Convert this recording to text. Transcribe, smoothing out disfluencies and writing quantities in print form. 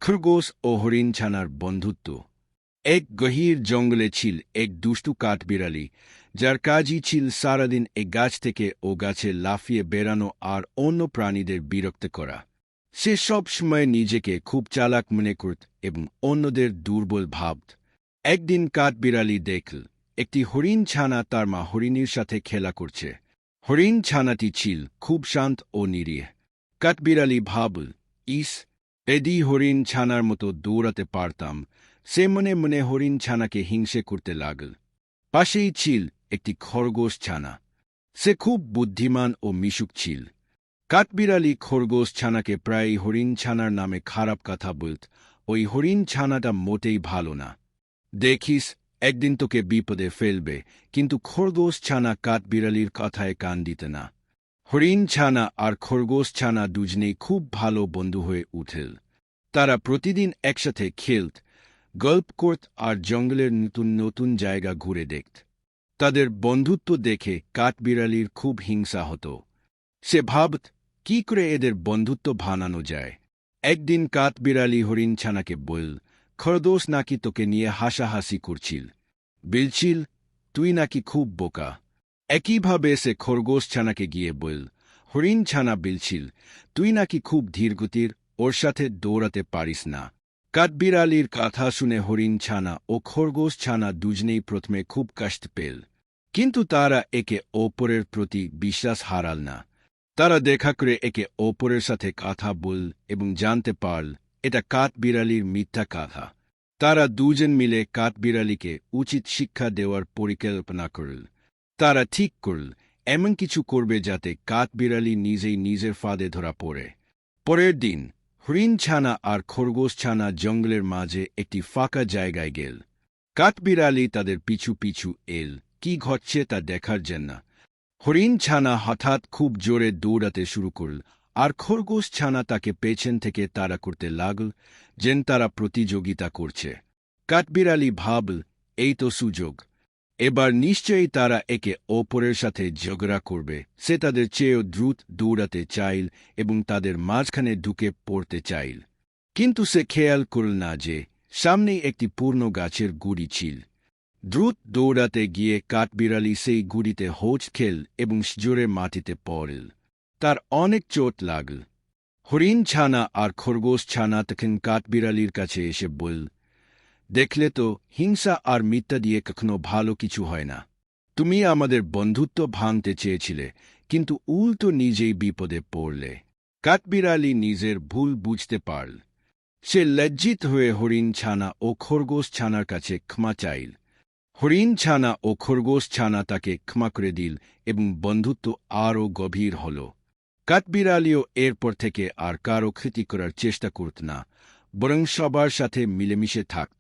খরগোশ ও হরিণ ছানার বন্ধুত্ব। এক গহীর জঙ্গলে ছিল এক দুষ্টু কাঠবিড়ালি, যার কাজই ছিল সারাদিন এক গাছ থেকে ও গাছে লাফিয়ে বেড়ানো আর অন্য প্রাণীদের বিরক্ত করা। সে সব সময় নিজেকে খুব চালাক মনে করত এবং অন্যদের দুর্বল ভাবত। একদিন কাঠবিড়ালি দেখল একটি হরিণ ছানা তার মা হরিণীর সাথে খেলা করছে। হরিণ ছানাটি ছিল খুব শান্ত ও নিরীহ। কাঠবিড়ালি ভাবল, ইস, যদি হরিণ ছানার মতো দৌড়াতে পারতাম। সে মনে মনে হরিণ ছানাকে হিংসে করতে লাগল। পাশেই ছিল একটি খরগোশ ছানা। সে খুব বুদ্ধিমান ও মিশুক ছিল। কাঠবিড়ালি খরগোশ ছানাকে প্রায়ই হরিণ ছানার নামে খারাপ কথা বলত। ওই হরিণ ছানাটা মোটেই ভালো না। দেখিস, একদিন তোকে বিপদে ফেলবে। কিন্তু খরগোশ ছানা কাঠবিড়ালির কথায় কান দিত না। হরিণ ছানা আর খরগোশ ছানা দুজনেই খুব ভালো বন্ধু হয়ে উঠল। তারা প্রতিদিন একসাথে খেলত, গল্প করত আর জঙ্গলের নতুন নতুন জায়গা ঘুরে দেখত। তাদের বন্ধুত্ব দেখে কাঠবিড়ালির খুব হিংসা হতো। সে ভাবত, কি করে এদের বন্ধুত্ব ভাঙানো যায়। একদিন কাঠবিড়ালি হরিণ ছানাকে বলল, খরগোশ নাকি তোকে নিয়ে হাসাহাসি করছিল। বলছিল, তুই নাকি খুব বোকা। একইভাবে সে খরগোশ ছানাকে গিয়ে বলল, হরিণ ছানা বলছিল, তুই নাকি খুব ধীরগতির, ওর সাথে দৌড়াতে পারিস না। কাঠবিড়ালির কথা শুনে হরিণ ছানা ও খরগোশ ছানা দুজনেই প্রথমে খুব কষ্ট পেল, কিন্তু তারা একে অপরের প্রতি বিশ্বাস হারাল না। তারা দেখা করে একে অপরের সাথে কথা বলল এবং জানতে পারল এটা কাঠবিড়ালির মিথ্যা কথা। তারা দুজন মিলে কাঠবিড়ালিকে উচিত শিক্ষা দেওয়ার পরিকল্পনা করল। তারা ঠিক করল এমন কিছু করবে যাতে কাঠবিড়ালি নিজেই নিজের ফাঁদে ধরা পড়ে। পরের দিন হরিণ ছানা আর খরগোশ ছানা জঙ্গলের মাঝে একটি ফাঁকা জায়গায় গেল। কাঠবিড়ালি তাদের পিছু পিছু এল, কি ঘটছে তা দেখার জন্য। হরিণ ছানা হঠাৎ খুব জোরে দৌড়াতে শুরু করল, আর খরগোশ ছানা তাকে পেছন থেকে তাড়া করতে লাগল, যেন তারা প্রতিযোগিতা করছে। কাঠবিড়ালি ভাবল, এই তো সুযোগ। এবার নিশ্চয়ই তারা একে অপরের সাথে ঝগড়া করবে। সে তাদের চেয়েও দ্রুত দৌড়াতে চাইল এবং তাদের মাঝখানে ঢুকে পড়তে চাইল। কিন্তু সে খেয়াল করল না যে সামনেই একটি পূর্ণ গাছের গুড়ি ছিল। দ্রুত দৌড়াতে গিয়ে কাঠবিড়ালি সেই গুড়িতে হোঁচ খেল এবং জোরে মাটিতে পড়ল। তার অনেক চোট লাগল। হরিণ ছানা আর খরগোশ ছানা তখন কাঠবিড়ালির কাছে এসে বলল, দেখলে তো, হিংসা আর মিথ্যা দিয়ে কখনো ভালো কিছু হয় না। তুমি আমাদের বন্ধুত্ব ভাঙতে চেয়েছিলে, কিন্তু উল্টো নিজেই বিপদে পড়লে। কাঠবিড়ালি নিজের ভুল বুঝতে পারল। সে লজ্জিত হয়ে হরিণ ছানা ও খরগোশ ছানার কাছে ক্ষমা চাইল। হরিণ ছানা ও খরগোশ ছানা তাকে ক্ষমা করে দিল এবং বন্ধুত্ব আরও গভীর হল। কাঠবিড়ালিও এরপর থেকে আর কারো ক্ষতি করার চেষ্টা করত না, বরং সবার সাথে মিলেমিশে থাকত।